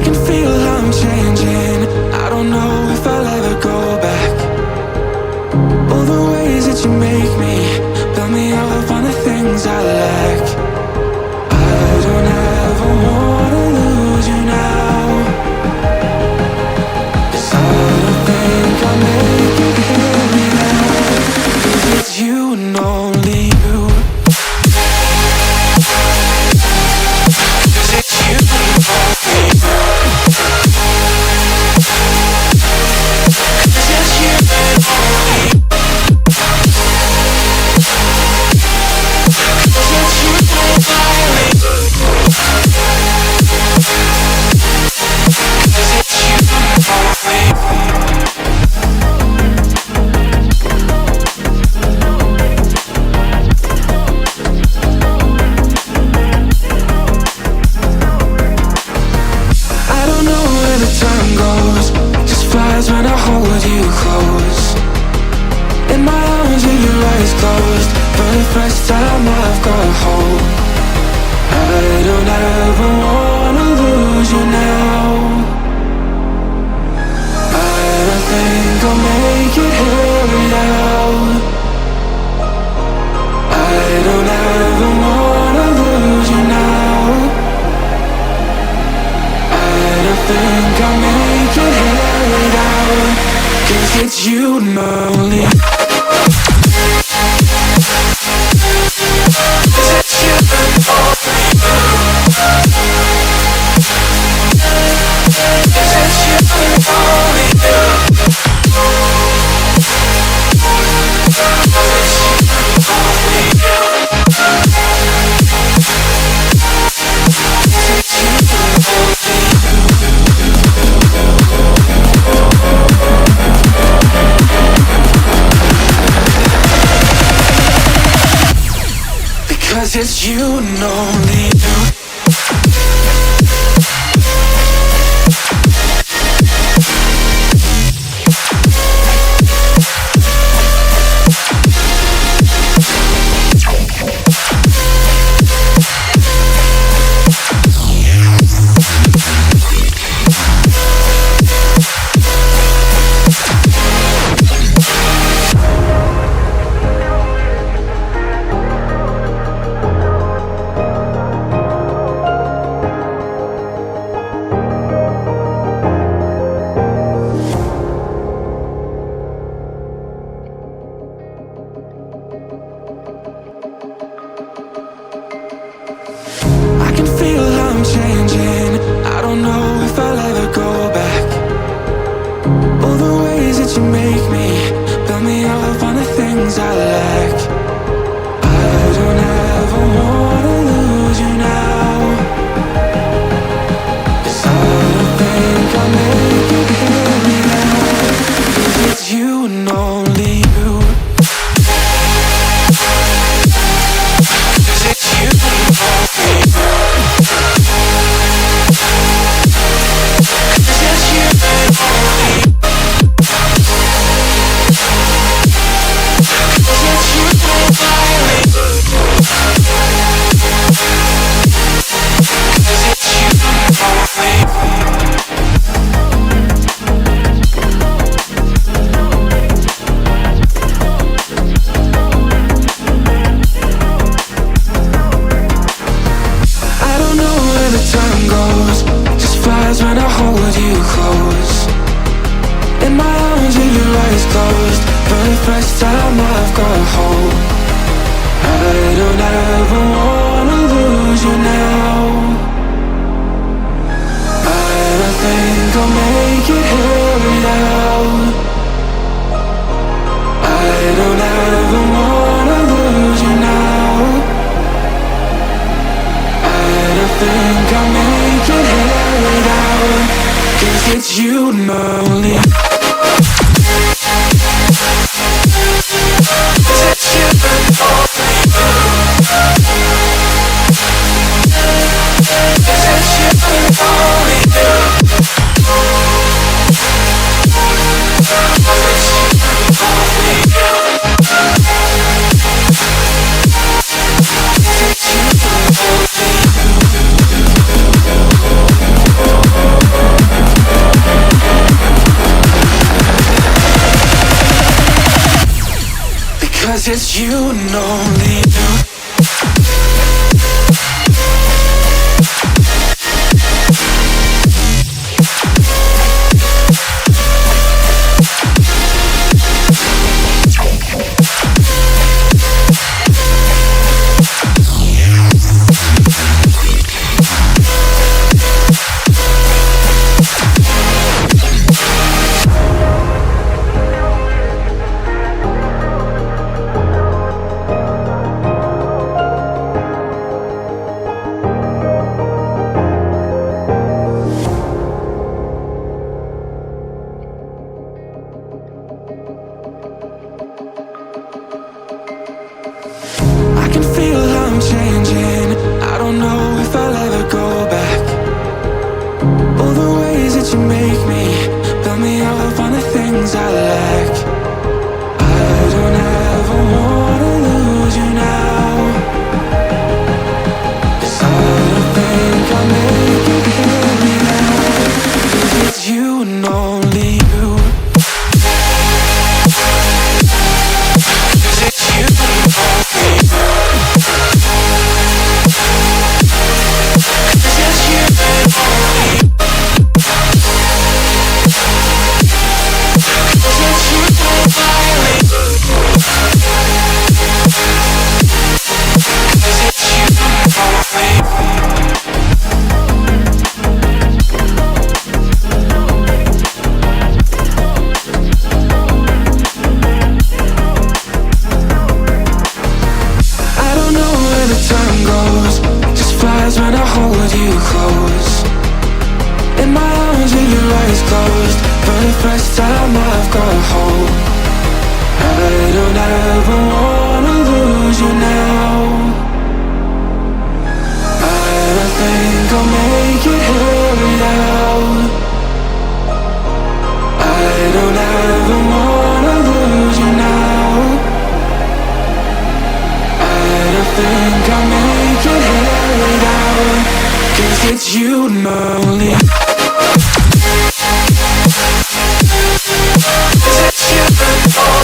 can feel I'm changing. I don't know if I'll ever go back. All the ways that you make me, build me up on the things I lack. I don't ever wanna lose you now, 'cause I don't think I'll make it here without. 'Cause it's you and only you. 'Cause it's you and only you. 'Cause it's you and only you. 'Cause it's you and only you. 'Cause it's you and only you. I don't know where the time goes, it just flies when I hold you close. In my arms with your eyes closed, for the first time I've got hope. I don't ever wanna lose you now. I don't think I'll make it here without. I don't ever wanna lose you now. I don't think I'll make it here without. 'Cause it's you and only. 'Cause it's you and only you. 'Cause it's you and only you. 'Cause it's you and only you. 'Cause it's you and only you. Because it's you and only you. I can feel I'm changing. I don't know if I'll ever go back. All the ways that you make me, build me up on the things I lack. I don't ever wanna lose you now, 'cause I don't think I'll make it here without. 'Cause it's you and only you. 'Cause it's you and only you. 'Cause it's you and only you. 'Cause it's you and only you. 'Cause it's you and only you. I don't know where the time goes, it just flies when I hold you close. In my arms with your eyes closed, for the first time I've got hope. I don't ever wanna lose you now. I don't think I'll make it here without. I don't ever wanna lose you now. I don't think I'll make it here without. 'Cause it's you and only. 'Cause it's you and only you. 'Cause it's you and only you. 'Cause it's you and only you. 'Cause it's you and only you. 'cause it's you and only you. I can feel how I'm changing. I don't know if I'll ever go back. All the ways that you make me, build me up on the things I lack. I don't ever wanna lose you now, 'cause I don't think I'll make it here without. 'Cause it's you and only you. 'Cause it's you and only you. When I hold you close, in my arms with your eyes closed, for the first time I've got hope. I don't ever wanna lose you now. I don't think I'll make it here without. I don't ever wanna lose you now. I don't think I'll make it here without. 'Cause it's you and only. 'Cause it's you and only.